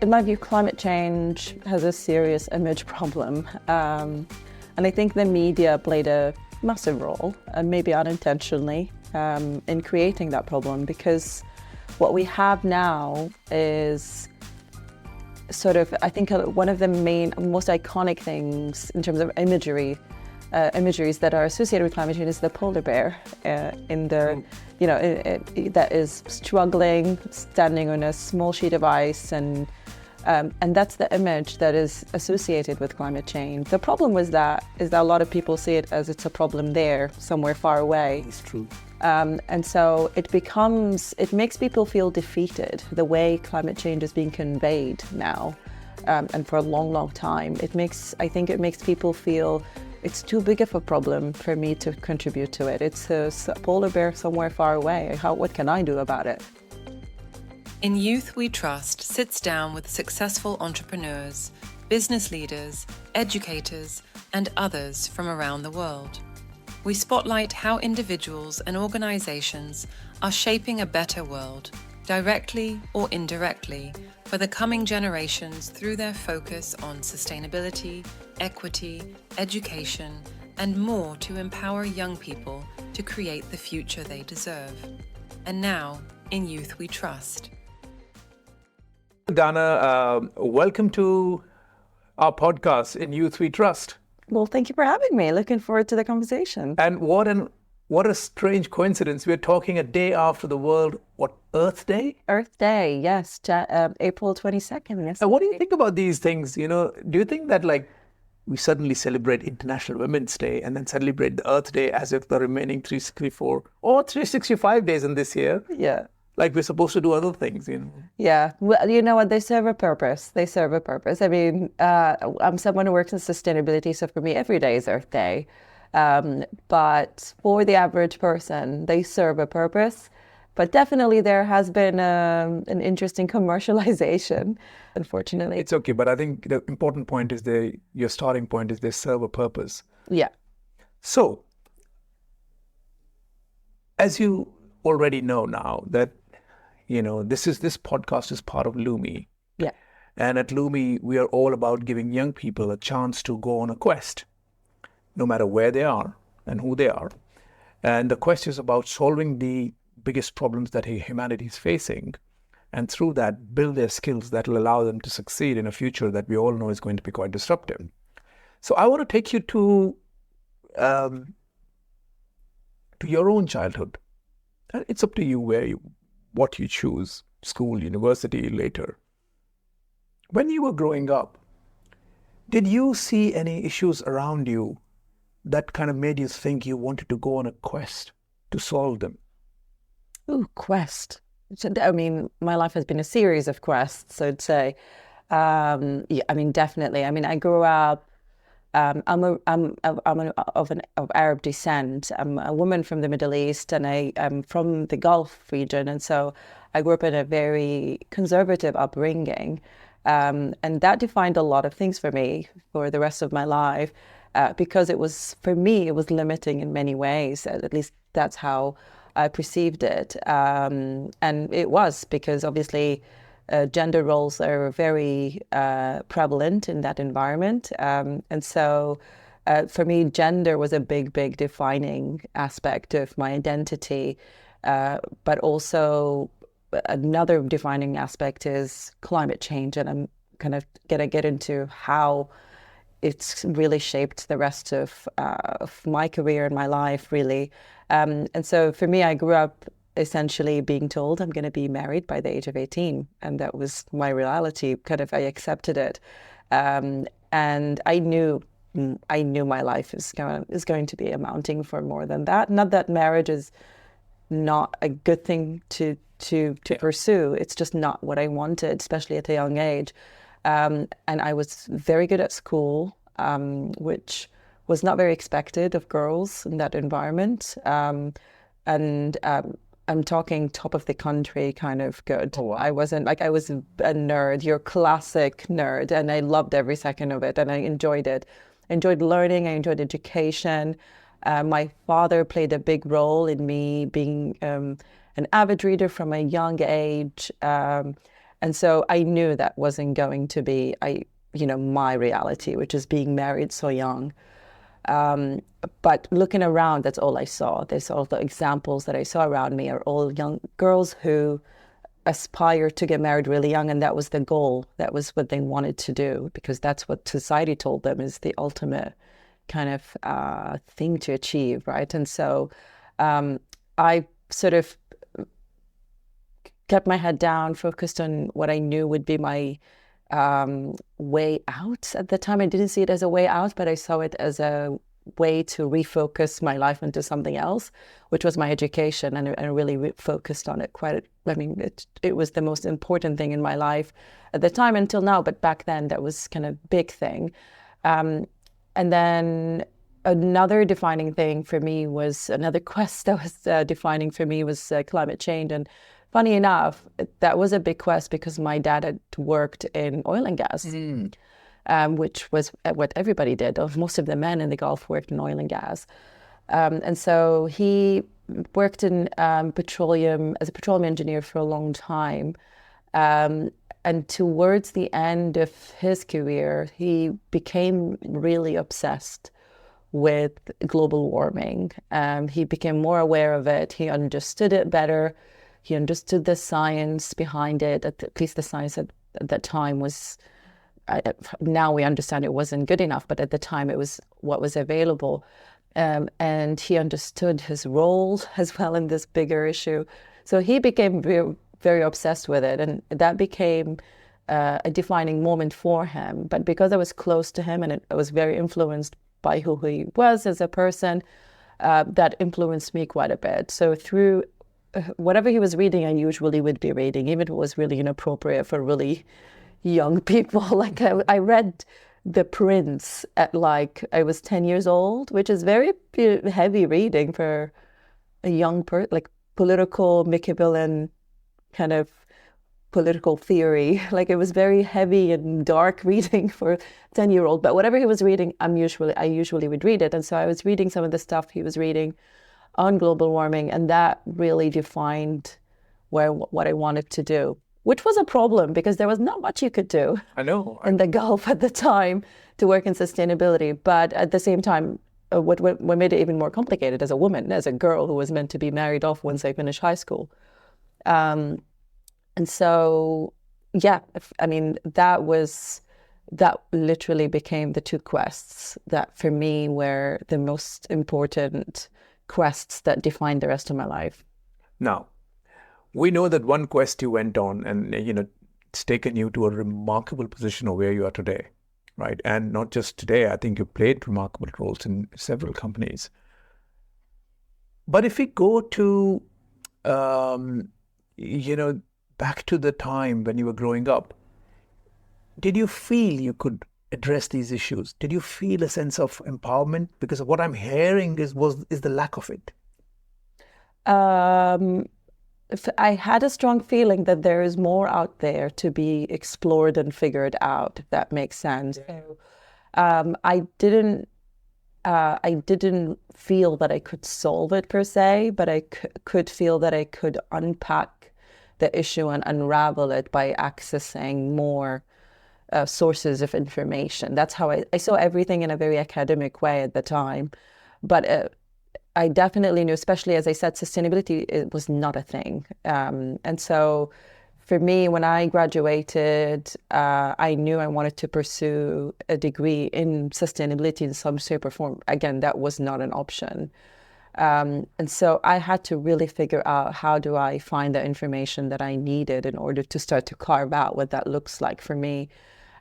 in my view, climate change has a serious image problem. And I think the media played a massive role, maybe unintentionally, in creating that problem, because what we have now is sort of, I think, one of the most iconic things in terms of imageries that are associated with climate change is the polar bear that is struggling, standing on a small sheet of ice, and that's the image that is associated with climate change. The problem is that a lot of people see it as it's a problem there, somewhere far away. It's true. And so it makes people feel defeated, the way climate change is being conveyed now, and for a long, long time. I think it makes people feel it's too big of a problem for me to contribute to it. It's a polar bear somewhere far away. What can I do about it? In Youth We Trust sits down with successful entrepreneurs, business leaders, educators, and others from around the world. We spotlight how individuals and organizations are shaping a better world, directly or indirectly, for the coming generations through their focus on sustainability, equity, education, and more to empower young people to create the future they deserve. And now, in Youth We Trust. Dana, welcome to our podcast, In Youth We Trust. Well, thank you for having me. Looking forward to the conversation. And what a strange coincidence. We're talking a day after the World, Earth Day? Earth Day, yes, April 22nd. Yes. And what do you think about these things? Do you think that we suddenly celebrate International Women's Day and then celebrate the Earth Day as if the remaining 364 or 365 days in this year? Yeah. Like we're supposed to do other things, Yeah, well, you know what? They serve a purpose. I mean, I'm someone who works in sustainability, so for me, every day is Earth Day. But for the average person, they serve a purpose. But definitely there has been an interesting commercialization, unfortunately. It's okay, but I think the important point is your starting point is they serve a purpose. Yeah. So, as you already know now that, this podcast is part of Lumi. Yeah. And at Lumi, we are all about giving young people a chance to go on a quest, no matter where they are and who they are. And the quest is about solving the biggest problems that humanity is facing, and through that, build their skills that will allow them to succeed in a future that we all know is going to be quite disruptive. So I want to take you to your own childhood. It's up to you what you choose, school, university, later. When you were growing up, did you see any issues around you that kind of made you think you wanted to go on a quest to solve them? Ooh, quest. I mean, my life has been a series of quests, I'd say. Yeah, I mean, definitely. I mean, I grew up, I'm of Arab descent. I'm a woman from the Middle East, and I'm from the Gulf region. And so I grew up in a very conservative upbringing. And that defined a lot of things for me for the rest of my life, because for me, it was limiting in many ways. At least that's how I perceived it. And it was because obviously gender roles are very prevalent in that environment. And so for me, gender was a big, big defining aspect of my identity. But also another defining aspect is climate change. And I'm kind of going to get into how it's really shaped the rest of my career and my life, really. And so for me, I grew up essentially being told I'm going to be married by the age of 18. And that was my reality. I accepted it. And I knew my life is going to be amounting for more than that. Not that marriage is not a good thing to pursue. It's just not what I wanted, especially at a young age. And I was very good at school, which was not very expected of girls in that environment. I'm talking top of the country kind of good. Oh, wow. I was a nerd, your classic nerd, and I loved every second of it, and I enjoyed it. I enjoyed learning, I enjoyed education. My father played a big role in me being an avid reader from a young age. And so I knew that wasn't going to be my reality, which is being married so young. But looking around, that's all I saw. There's all the examples that I saw around me are all young girls who aspire to get married really young, and that was the goal. That was what they wanted to do, because that's what society told them is the ultimate kind of thing to achieve, right? And so I sort of kept my head down, focused on what I knew would be my way out. At the time, I didn't see it as a way out, but I saw it as a way to refocus my life into something else, which was my education, and I really focused on it quite. I mean, it was the most important thing in my life at the time until now, but back then that was kind of big thing. And then another defining thing for me was another quest that was defining for me was climate change. And funny enough, that was a big quest because my dad had worked in oil and gas. Which was what everybody did. Most of the men in the Gulf worked in oil and gas. And so he worked in petroleum, as a petroleum engineer for a long time. And towards the end of his career, he became really obsessed with global warming. He became more aware of it. He understood it better. He understood the science behind it. At least the science at that time was... now we understand it wasn't good enough, but at the time it was what was available. And he understood his role as well in this bigger issue. So he became very, very obsessed with it. And that became a defining moment for him. But because I was close to him and I was very influenced by who he was as a person, that influenced me quite a bit. So through whatever he was reading, I usually would be reading, even if it was really inappropriate for really young people. Like I read The Prince at I was 10 years old, which is very heavy reading for a young person, like political Machiavellian kind of political theory. Like it was very heavy and dark reading for a 10-year-old. But whatever he was reading, I usually would read it. And so I was reading some of the stuff he was reading on global warming, and that really defined what I wanted to do. Which was a problem because there was not much you could do in the Gulf at the time to work in sustainability. But at the same time, what made it even more complicated as a woman, as a girl who was meant to be married off once I finished high school. And so, yeah, I mean, that literally became the two quests that for me were the most important quests that defined the rest of my life. Now, we know that one quest you went on and, it's taken you to a remarkable position of where you are today, right? And not just today, I think you played remarkable roles in several companies. But if we go to, back to the time when you were growing up, did you feel you could address these issues? Did you feel a sense of empowerment? Because what I'm hearing is the lack of it. I had a strong feeling that there is more out there to be explored and figured out, if that makes sense. Yeah. So, I didn't feel that I could solve it per se, but I could feel that I could unpack the issue and unravel it by accessing more sources of information. That's how I saw everything in a very academic way at the time. But I definitely knew, especially as I said, sustainability, it was not a thing. And so for me, when I graduated, I knew I wanted to pursue a degree in sustainability in some shape or form. Again, that was not an option. And so I had to really figure out, how do I find the information that I needed in order to start to carve out what that looks like for me.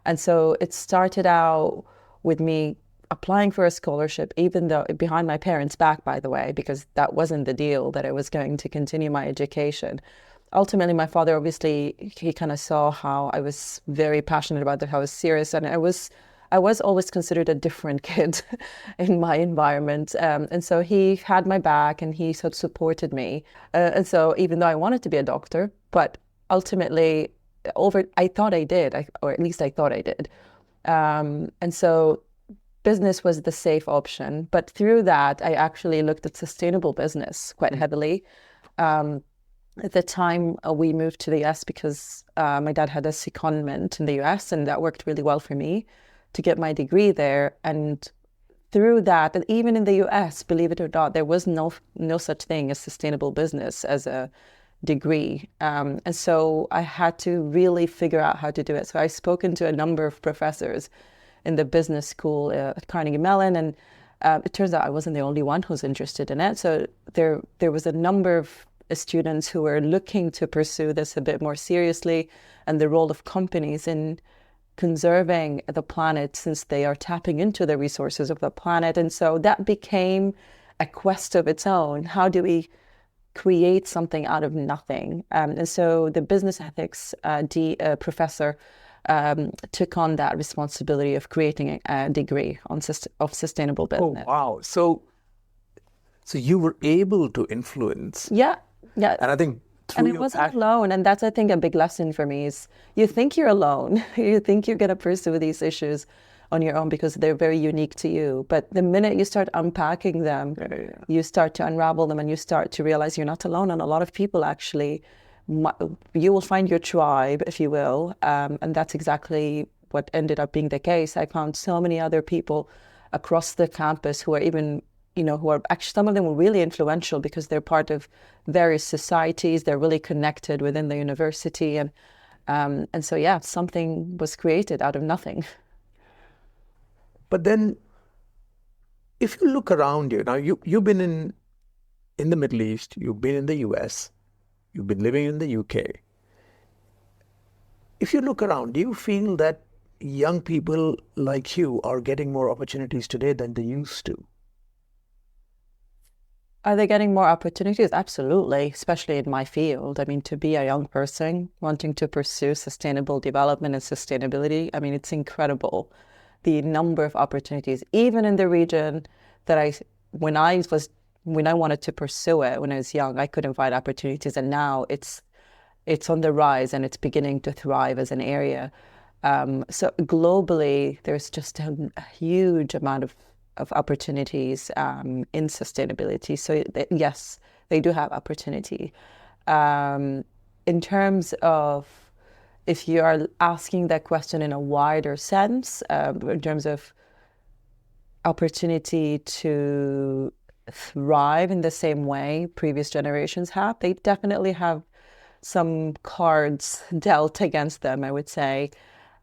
And so it started out with me applying for a scholarship, even though behind my parents' back, by the way, because that wasn't the deal, that I was going to continue my education. Ultimately, my father, obviously, he kind of saw how I was very passionate about it, how I was serious, and I was always considered a different kid in my environment. And so he had my back and he sort of supported me. And so even though I wanted to be a doctor, but ultimately, I thought I did, or at least I thought I did. And so business was the safe option. But through that, I actually looked at sustainable business quite heavily. At the time, we moved to the US because my dad had a secondment in the US, and that worked really well for me to get my degree there. And through that, and even in the US, believe it or not, there was no such thing as sustainable business as a degree. And so I had to really figure out how to do it. So I've spoken to a number of professors in the business school at Carnegie Mellon, and it turns out I wasn't the only one who's interested in it. So there was a number of students who were looking to pursue this a bit more seriously, and the role of companies in conserving the planet, since they are tapping into the resources of the planet. And so that became a quest of its own. How do we create something out of nothing? And so the business ethics professor took on that responsibility of creating a degree of sustainable business. Oh, wow. So you were able to influence. Yeah. And I think and it wasn't alone. And that's, I think, a big lesson for me is you think you're alone. You think you're going to pursue these issues on your own because they're very unique to you. But the minute you start unpacking them, you start to unravel them, and you start to realize you're not alone. And a lot of people actually, you will find your tribe, if you will. And that's exactly what ended up being the case. I found so many other people across the campus who are even, who are actually, some of them were really influential because they're part of various societies. They're really connected within the university. And so, yeah, something was created out of nothing. But then, if you look around you, now you've been in the Middle East, you've been in the US, you've been living in the UK. If you look around, do you feel that young people like you are getting more opportunities today than they used to? Are they getting more opportunities? Absolutely, especially in my field. I mean, to be a young person wanting to pursue sustainable development and sustainability, I mean, it's incredible. The number of opportunities, even in the region that when I wanted to pursue it when I was young, I couldn't find opportunities, and now it's on the rise and it's beginning to thrive as an area. So globally, there's just a huge amount of opportunities in sustainability. So yes, they do have opportunity. In terms of, if you are asking that question in a wider sense, in terms of opportunity to thrive in the same way previous generations have, they definitely have some cards dealt against them, I would say,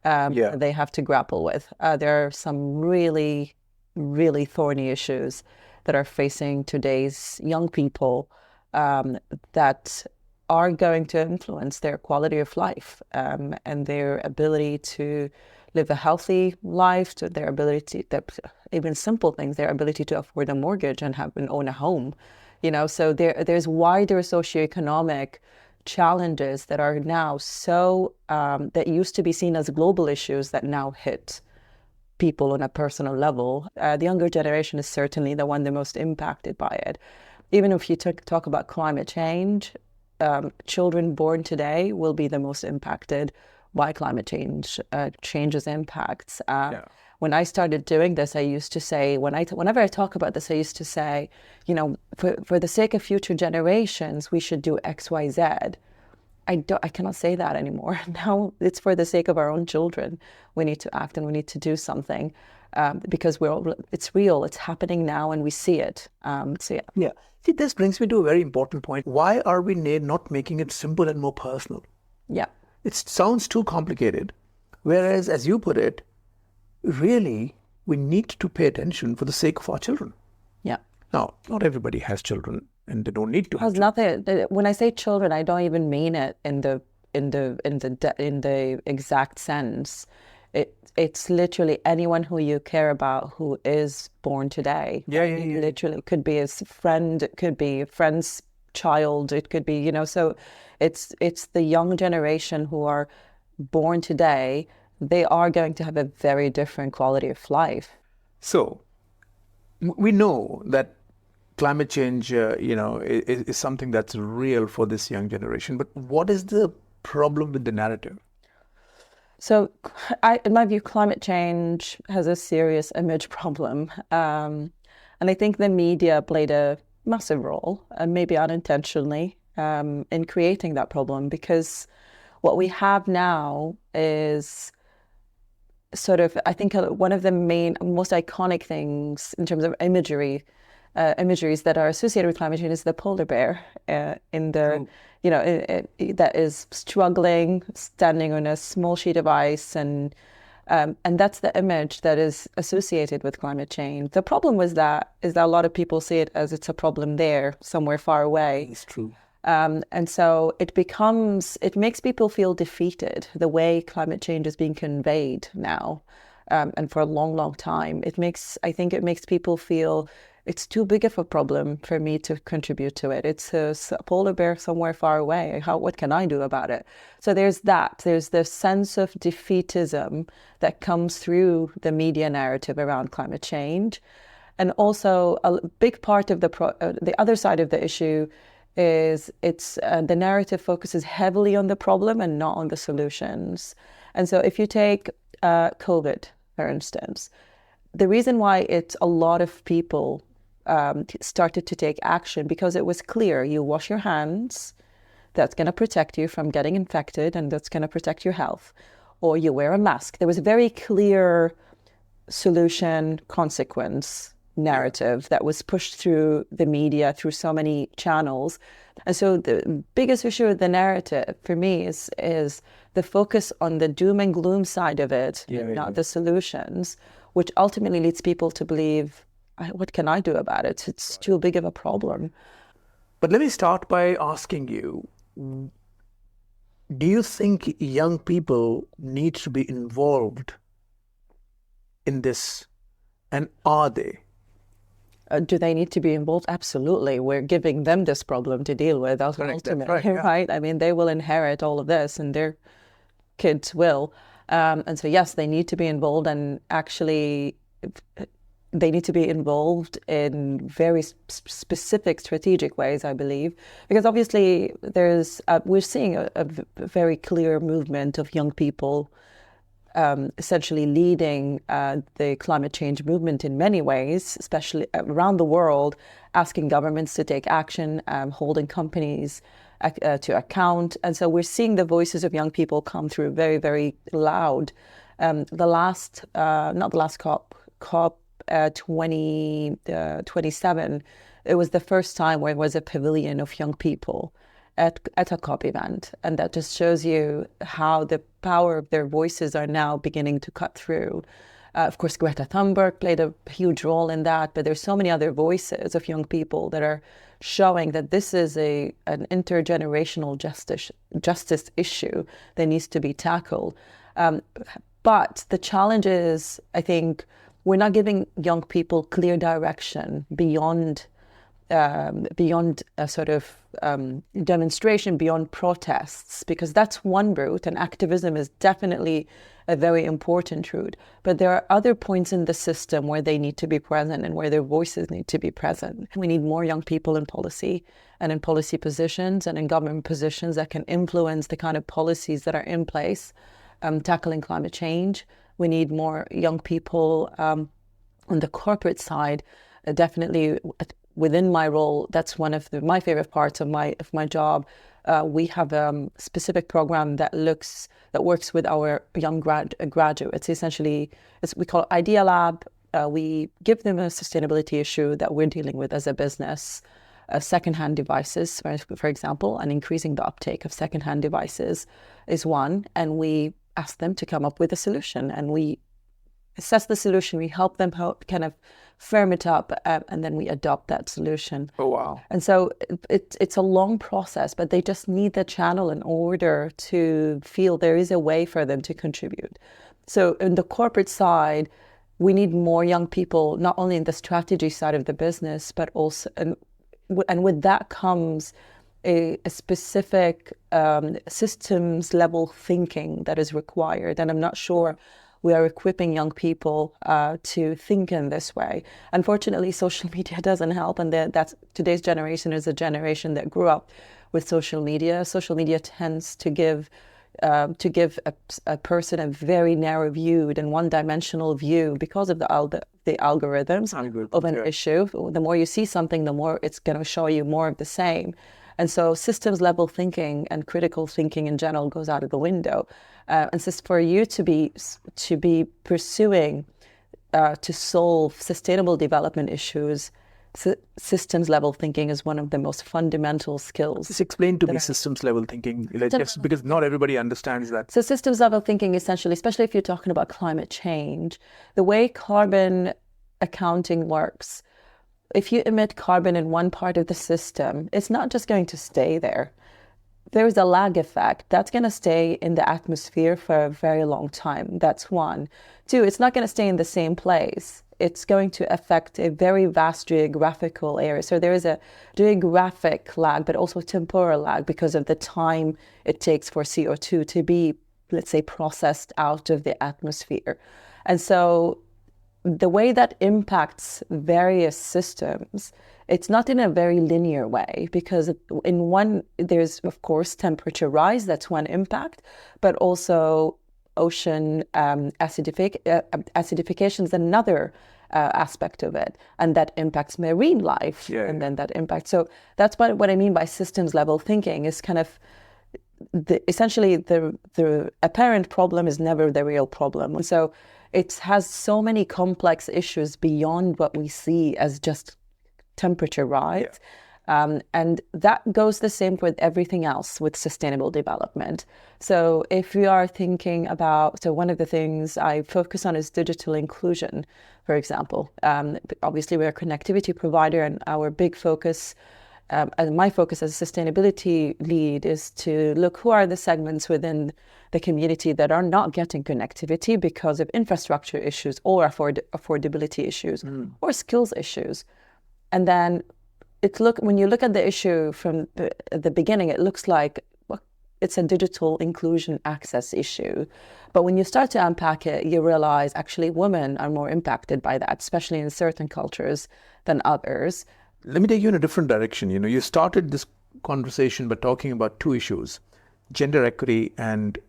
they have to grapple with. There are some really, really thorny issues that are facing today's young people that are going to influence their quality of life and their ability to live a healthy life, to their ability to, even simple things, their ability to afford a mortgage and own a home. So there's wider socioeconomic challenges that are now that used to be seen as global issues that now hit people on a personal level. The younger generation is certainly the one the most impacted by it. Even if you talk about climate change, children born today will be the most impacted by climate change's impacts. When I started doing this, I used to say, whenever I talk about this, I used to say, for the sake of future generations, we should do X, Y, Z. I cannot say that anymore. Now it's for the sake of our own children. We need to act and we need to do something because it's real. It's happening now and we see it. Yeah. See, this brings me to a very important point. Why are we not making it simple and more personal? Yeah. It sounds too complicated. Whereas, as you put it, really, we need to pay attention for the sake of our children. Yeah. Now, not everybody has children, and they don't need to have children. When I say children, I don't even mean it in the exact sense. It's literally anyone who you care about who is born today. Yeah. Literally, it could be a friend, it could be a friend's child, it could be, so it's the young generation who are born today. They are going to have a very different quality of life. So we know that climate change, is something that's real for this young generation. But what is the problem with the narrative? So in my view, climate change has a serious image problem. And I think the media played a massive role, maybe unintentionally, in creating that problem, because what we have now is sort of, I think, one of the most iconic things in terms of imageries that are associated with climate change is the polar bear in the, that is struggling, standing on a small sheet of ice, and that's the image that is associated with climate change. The problem is that a lot of people see it as it's a problem there, somewhere far away. It's true. And so it makes people feel defeated, the way climate change is being conveyed now, and for a long, long time. I think it makes people feel it's too big of a problem for me to contribute to it. It's a polar bear somewhere far away. What can I do about it? So there's the sense of defeatism that comes through the media narrative around climate change. And also a big part of the other side of the issue is the narrative focuses heavily on the problem and not on the solutions. And so if you take COVID, for instance, the reason why a lot of people started to take action, because it was clear: you wash your hands, that's going to protect you from getting infected, and that's going to protect your health, or you wear a mask. There was a very clear solution consequence narrative that was pushed through the media, through so many channels. And so the biggest issue with the narrative for me is the focus on the doom and gloom side of it, not the solutions, which ultimately leads people to believe, what can I do about it? It's too big of a problem. But let me start by asking you, do you think young people need to be involved in this, and are they? Do they need to be involved? Absolutely. We're giving them this problem to deal with ultimately, right? I mean, they will inherit all of this, and their kids will. And so, yes, they need to be involved, and actually they need to be involved in very specific strategic ways, I believe, because obviously we're seeing a very clear movement of young people essentially leading the climate change movement in many ways, especially around the world, asking governments to take action, holding companies to account. And so we're seeing the voices of young people come through very, very loud. Not the last COP 27, it was the first time where there was a pavilion of young people at a COP event. And that just shows you how the power of their voices are now beginning to cut through. Of course, Greta Thunberg played a huge role in that, but there's so many other voices of young people that are showing that this is an intergenerational justice issue that needs to be tackled. But the challenge is, I think, we're not giving young people clear direction beyond a sort of demonstration, beyond protests, because that's one route, and activism is definitely a very important route. But there are other points in the system where they need to be present and where their voices need to be present. We need more young people in policy and in policy positions and in government positions that can influence the kind of policies that are in place tackling climate change. We need more young people on the corporate side. Definitely within my role, that's one of my favorite parts of my job. We have a specific program that works with our young graduates. Essentially, we call it Idea Lab. We give them a sustainability issue that we're dealing with as a business. Secondhand devices, for example, and increasing the uptake of secondhand devices is one. And we ask them to come up with a solution, and we assess the solution. We help them kind of firm it up, and then we adopt that solution. Oh, wow. And so it's a long process, but they just need the channel in order to feel there is a way for them to contribute. So in the corporate side, we need more young people, not only in the strategy side of the business, but also, and with that comes a specific systems level thinking that is required. And I'm not sure we are equipping young people to think in this way. Unfortunately, social media doesn't help, and that's today's generation is a generation that grew up with social media. Social media tends to give a person a very narrow viewed and one-dimensional view because of the algorithms of an issue. The more you see something, the more it's going to show you more of the same. And so systems level thinking and critical thinking in general goes out of the window. And so for you to be pursuing to solve sustainable development issues, systems level thinking is one of the most fundamental skills. Just explain to me systems level thinking, just because not everybody understands that. So systems level thinking essentially, especially if you're talking about climate change, the way carbon accounting works, if you emit carbon in one part of the system, it's not just going to stay there. There's a lag effect that's going to stay in the atmosphere for a very long time. That's one. Two, it's not going to stay in the same place. It's going to affect a very vast geographical area. So there is a geographic lag, but also temporal lag because of the time it takes for CO2 to be, let's say, processed out of the atmosphere. And so the way that impacts various systems, it's not in a very linear way, because in one, there's, of course, temperature rise, that's one impact, but also ocean acidification is another aspect of it, and that impacts marine life, and then that impacts. So that's what I mean by systems level thinking is kind of essentially the apparent problem is never the real problem. And so it has so many complex issues beyond what we see as just temperature rise. And that goes the same with everything else with sustainable development. So if we are thinking about, so one of the things I focus on is digital inclusion, for example. Obviously, we're a connectivity provider, and our big focus, and my focus as a sustainability lead, is to look who are the segments within the community that are not getting connectivity because of infrastructure issues or affordability issues or skills issues. And then when you look at the issue from the beginning, it looks like it's a digital inclusion access issue. But when you start to unpack it, you realize actually women are more impacted by that, especially in certain cultures than others. Let me take you in a different direction. You started this conversation by talking about two issues, gender equity and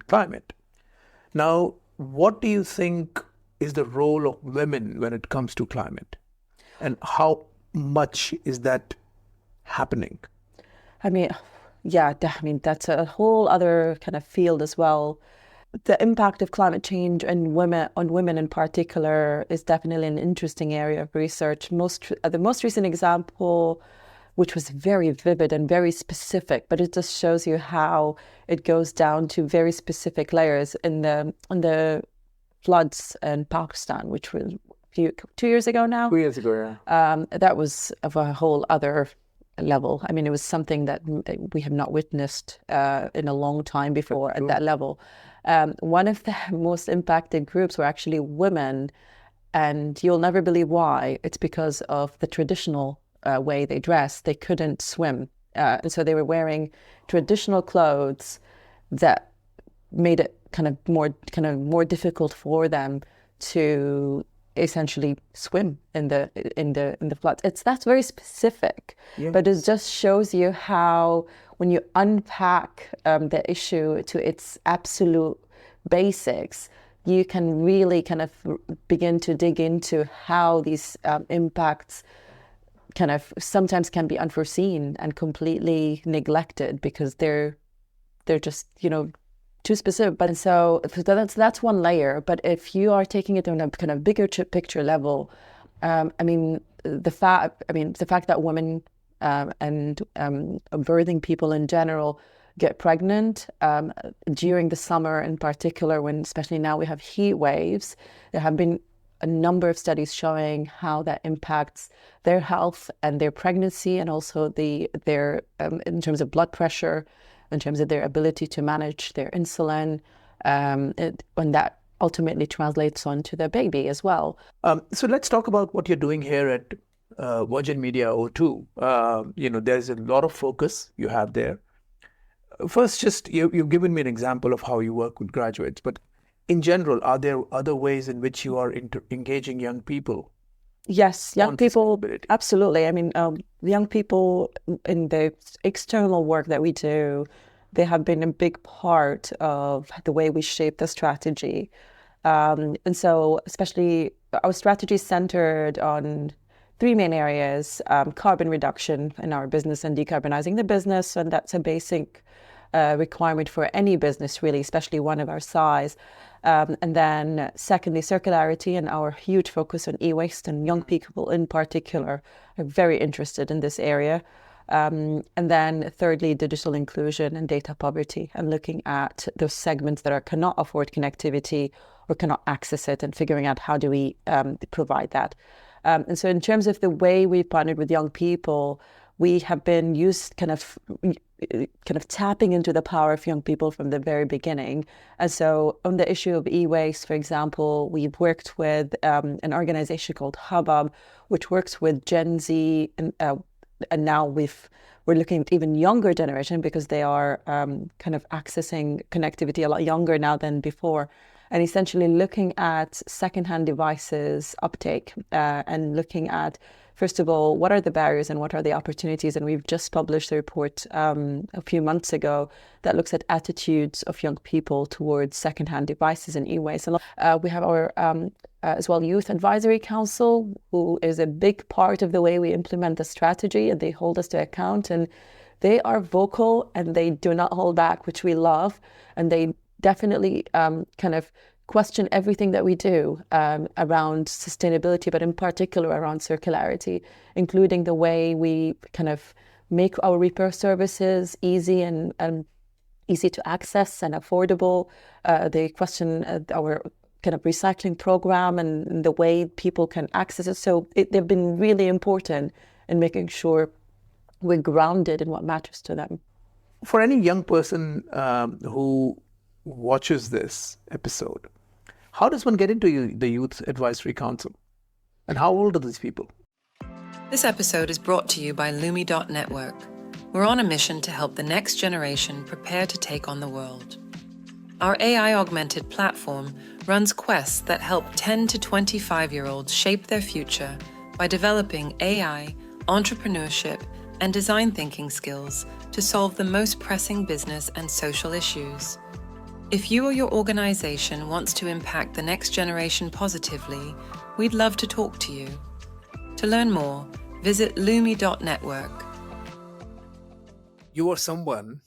climate. Now, what do you think is the role of women when it comes to climate? And how much is that happening? That's a whole other kind of field as well. The impact of climate change on women in particular is definitely an interesting area of research. The most recent example, which was very vivid and very specific, but it just shows you how it goes down to very specific layers in the floods in Pakistan, which was 2 years ago now. 2 years ago, yeah. That was of a whole other level. I mean, it was something that we have not witnessed in a long time before at that level. One of the most impacted groups were actually women, and you'll never believe why. It's because of the traditional way they dressed. They couldn't swim, and so they were wearing traditional clothes that made it kind of more difficult for them to essentially swim in the floods. That's very specific, but it just shows you how when you unpack the issue to its absolute basics, you can really kind of begin to dig into how these impacts kind of sometimes can be unforeseen and completely neglected because they're just too specific. But so that's one layer. But if you are taking it on a kind of bigger picture level, the fact that women and birthing people in general get pregnant during the summer in particular, when especially now we have heat waves, there have been a number of studies showing how that impacts their health and their pregnancy, and also their in terms of blood pressure, in terms of their ability to manage their insulin, and that ultimately translates onto the baby as well. So let's talk about what you're doing here at Virgin Media O2. There's a lot of focus you have there. First, just you've given me an example of how you work with graduates, but in general, are there other ways in which you are engaging young people? Yes, young people, absolutely. I mean, young people in the external work that we do, they have been a big part of the way we shape the strategy. And so especially our strategy is centered on three main areas: carbon reduction in our business and decarbonizing the business, and that's a basic requirement for any business, really, especially one of our size. And then secondly, circularity and our huge focus on e-waste, and young people in particular are very interested in this area. And then thirdly, digital inclusion and data poverty, and looking at those segments that cannot afford connectivity or cannot access it, and figuring out how do we provide that. And so in terms of the way we've partnered with young people, we have been used kind of tapping into the power of young people from the very beginning. And so on the issue of e-waste, for example, we've worked with an organization called Hubbub, which works with Gen Z, and now we're looking at even younger generation, because they are kind of accessing connectivity a lot younger now than before, and essentially looking at secondhand devices uptake, and looking at, first of all, what are the barriers and what are the opportunities? And we've just published a report a few months ago that looks at attitudes of young people towards secondhand devices and e-waste. We have our as well Youth Advisory Council, who is a big part of the way we implement the strategy, and they hold us to account, and they are vocal and they do not hold back, which we love, and they definitely kind of question everything that we do around sustainability, but in particular around circularity, including the way we kind of make our repair services easy and easy to access and affordable. They question our kind of recycling program and the way people can access it. So they've been really important in making sure we're grounded in what matters to them. For any young person who watches this episode, how does one get into the Youth Advisory Council? And how old are these people? This episode is brought to you by Lumi.network. We're on a mission to help the next generation prepare to take on the world. Our AI-augmented platform runs quests that help 10 to 25-year-olds shape their future by developing AI, entrepreneurship, and design thinking skills to solve the most pressing business and social issues. If you or your organization wants to impact the next generation positively, we'd love to talk to you. To learn more, visit Lumi.network. You are someone...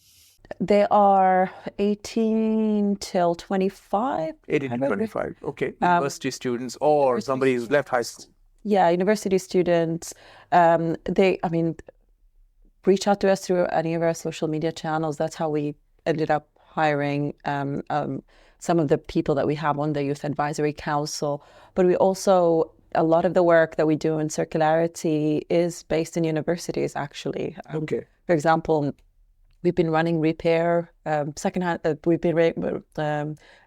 They are 18 till 25. 18 to 25, okay. University students or somebody who's left high school. Yeah, university students. Reach out to us through any of our social media channels. That's how we ended up hiring some of the people that we have on the Youth Advisory Council. But we also, a lot of the work that we do in circularity is based in universities, actually. Okay. For example, we've been running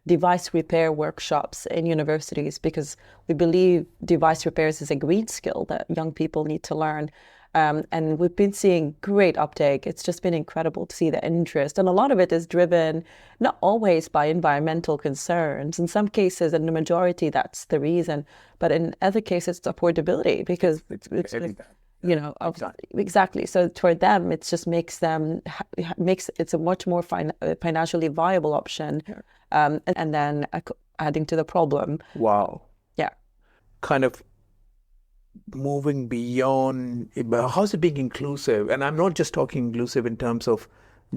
device repair workshops in universities, because we believe device repairs is a great skill that young people need to learn. And we've been seeing great uptake. It's just been incredible to see the interest. And a lot of it is driven not always by environmental concerns. In some cases, and the majority, that's the reason. But in other cases, it's affordability, because it's exactly. So for them, it just makes it's a much more financially viable option. And then adding to the problem. Wow. Yeah. Kind of moving beyond, how's it being inclusive? And I'm not just talking inclusive in terms of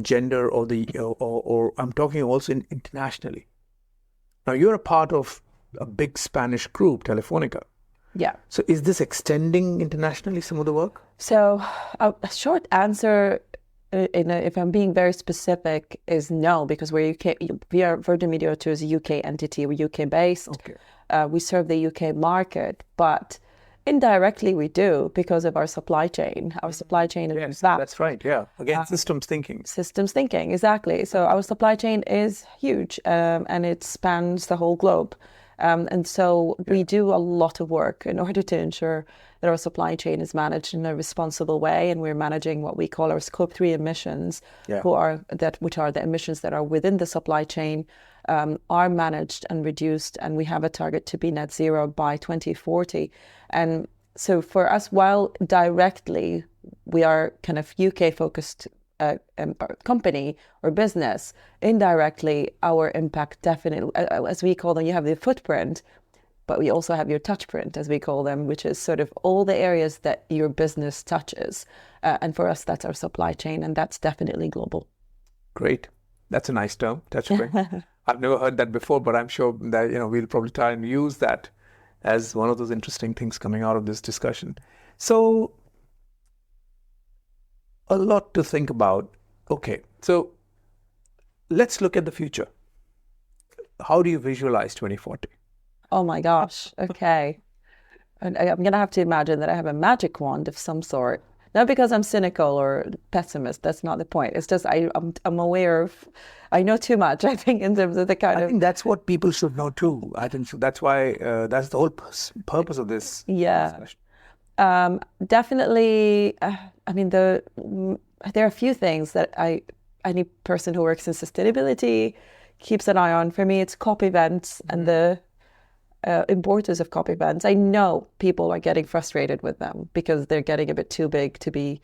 gender or I'm talking also internationally. Now, you're a part of a big Spanish group, Telefonica. Yeah. So is this extending internationally, some of the work? So a short answer, if I'm being very specific, is no, because we are Virgin Media O2 is a UK entity. We're UK based. Okay. We serve the UK market, but indirectly we do, because of our supply chain. Our supply chain is vast. That's right. Yeah. Again, systems thinking. Systems thinking, exactly. So our supply chain is huge, and it spans the whole globe. And so we do a lot of work in order to ensure that our supply chain is managed in a responsible way, and we're managing what we call our Scope 3 emissions, which are the emissions that are within the supply chain, are managed and reduced, and we have a target to be net zero by 2040. And so for us, while directly we are kind of UK focused company or business, indirectly our impact definitely, as we call them, you have the footprint. but we also have your touch print, as we call them, which is sort of all the areas that your business touches. And for us, that's our supply chain, and that's definitely global. Great. That's a nice term, touch print. I've never heard that before, but I'm sure that we'll probably try and use that as one of those interesting things coming out of this discussion. So, a lot to think about. Okay, so let's look at the future. How do you visualize 2040? Oh my gosh. Okay. And I'm going to have to imagine that I have a magic wand of some sort. Not because I'm cynical or pessimist. That's not the point. It's just I'm aware of, I know too much, I think, in terms of the kind I of... think that's what people should know too. I think so. That's why, that's the whole purpose of this discussion. Definitely, I mean, there are a few things that any person who works in sustainability keeps an eye on. For me, it's COP events and the importance of COP events. I know people are getting frustrated with them because they're getting a bit too big to be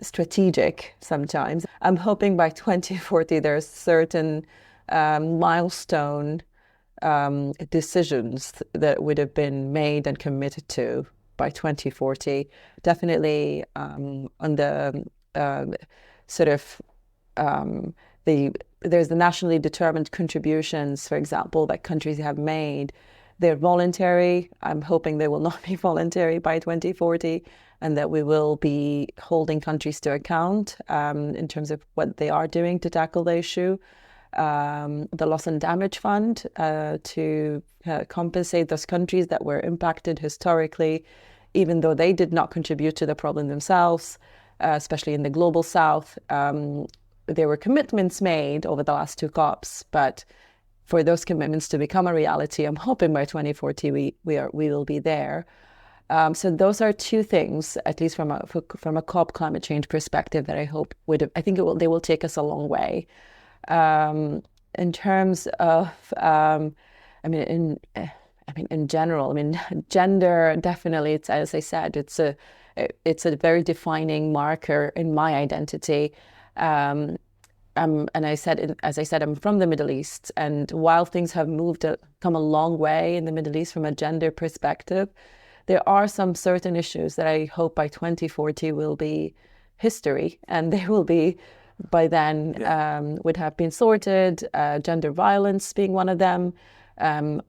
strategic sometimes. I'm hoping by 2040 there's certain milestone decisions that would have been made and committed to by 2040. Definitely on the sort of there's the nationally determined contributions, for example, that countries have made. They're voluntary. I'm hoping they will not be voluntary by 2040, and that we will be holding countries to account in terms of what they are doing to tackle the issue. The loss and damage fund to compensate those countries that were impacted historically, even though they did not contribute to the problem themselves, especially in the global south. There were commitments made over the last two COPs, but for those commitments to become a reality, I'm hoping by 2040 we will be there. So those are two things, at least from a COP climate change perspective, that I hope they will take us a long way. In terms of, in general, gender, definitely, it's, as I said, it's a very defining marker in my identity. And as I said, I'm from the Middle East, and while things have come a long way in the Middle East from a gender perspective, there are some certain issues that I hope by 2040 will be history, and they will be by then would have been sorted. Gender violence being one of them,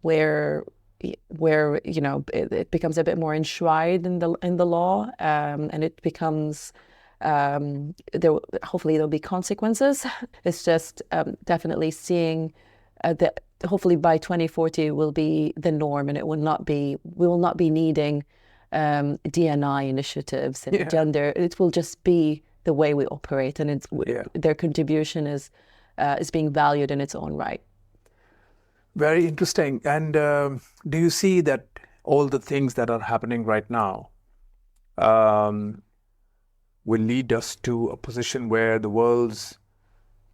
where it becomes a bit more enshrined in the law, and it becomes. Hopefully there'll be consequences. It's just definitely seeing that hopefully by 2040 will be the norm, and we will not be needing D&I initiatives and gender. It will just be the way we operate, and their contribution is being valued in its own right. Very interesting. And do you see that all the things that are happening right now will lead us to a position where the world's,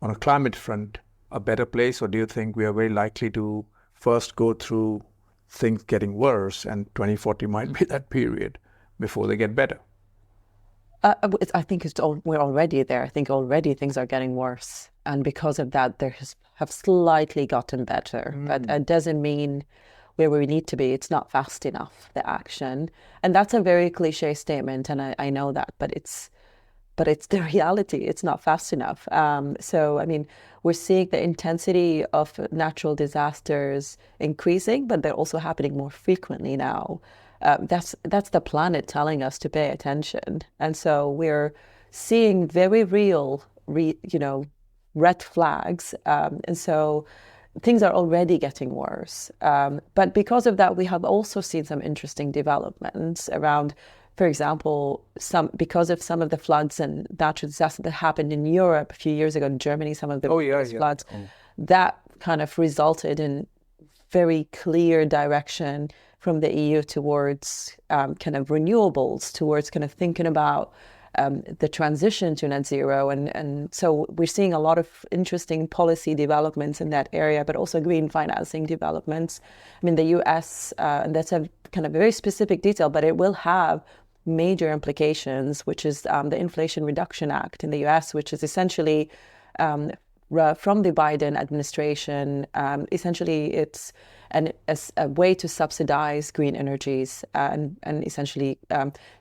on a climate front, a better place? Or do you think we are very likely to first go through things getting worse, and 2040 might be that period before they get better? I think we're already there. I think already things are getting worse. And because of that, have slightly gotten better. But it doesn't mean where we need to be. It's not fast enough, the action. And that's a very cliche statement, and I know that, but it's the reality. It's not fast enough. We're seeing the intensity of natural disasters increasing, but they're also happening more frequently now. That's the planet telling us to pay attention. And so we're seeing very real, red flags. And so things are already getting worse. But because of that, we have also seen some interesting developments around, for example, because of some of the floods and natural disasters that happened in Europe a few years ago, in Germany, some of the floods, that kind of resulted in very clear direction from the EU towards kind of renewables, towards kind of thinking about the transition to net zero. And so we're seeing a lot of interesting policy developments in that area, but also green financing developments. The US, and that's a kind of very specific detail, but it will have major implications, which is the Inflation Reduction Act in the US, which is essentially from the Biden administration. Essentially, it's a way to subsidize green energies and essentially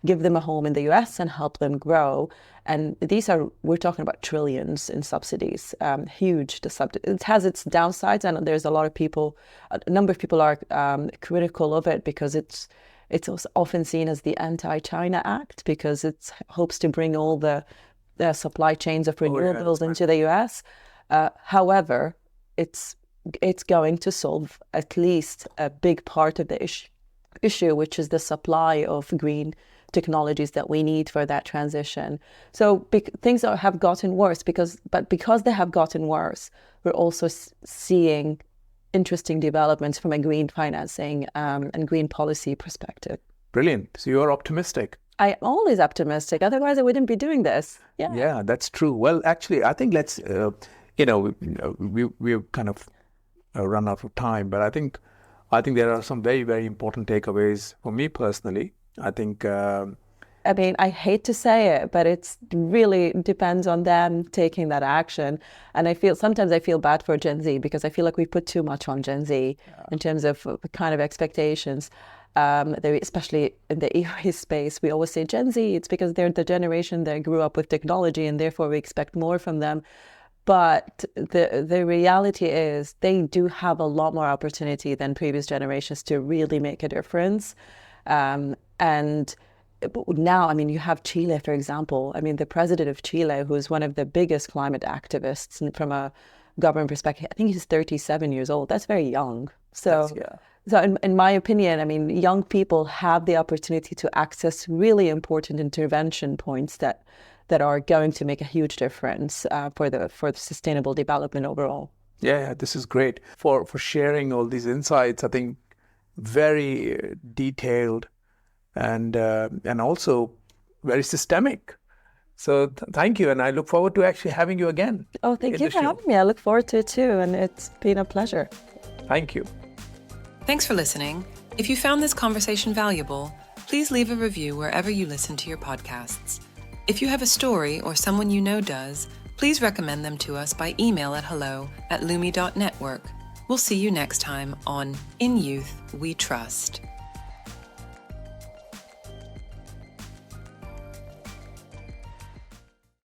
give them a home in the US and help them grow. And we're talking about trillions in subsidies, huge. It has its downsides, and there's a number of people are critical of it because it's often seen as the anti-China act because it hopes to bring all the supply chains of renewables into the US. However, it's going to solve at least a big part of the issue, which is the supply of green technologies that we need for that transition. So things have gotten worse because they have gotten worse, we're also seeing interesting developments from a green financing and green policy perspective. Brilliant. So you're optimistic. I'm always optimistic. Otherwise, I wouldn't be doing this. Yeah, that's true. Well, actually, I think let's, we've kind of run out of time, but I think there are some very, very important takeaways for me personally. I think... I mean, I hate to say it, but it really depends on them taking that action. And sometimes I feel bad for Gen Z because I feel like we put too much on Gen Z in terms of kind of expectations. Especially in the EY space, we always say Gen Z, it's because they're the generation that grew up with technology and therefore we expect more from them. But the reality is they do have a lot more opportunity than previous generations to really make a difference. And now, I mean, you have Chile, for example. I mean, the president of Chile, who is one of the biggest climate activists from a government perspective, I think he's 37 years old. That's very young. So in my opinion, I mean, young people have the opportunity to access really important intervention points that are going to make a huge difference for the sustainable development overall. Yeah, this is great for sharing all these insights. I think very detailed and also very systemic. So thank you, and I look forward to actually having you again. Oh, thank you for having me. I look forward to it too, and it's been a pleasure. Thank you. Thanks for listening. If you found this conversation valuable, please leave a review wherever you listen to your podcasts. If you have a story or someone you know does, please recommend them to us by email at hello@lumi.network. We'll see you next time on In Youth We Trust.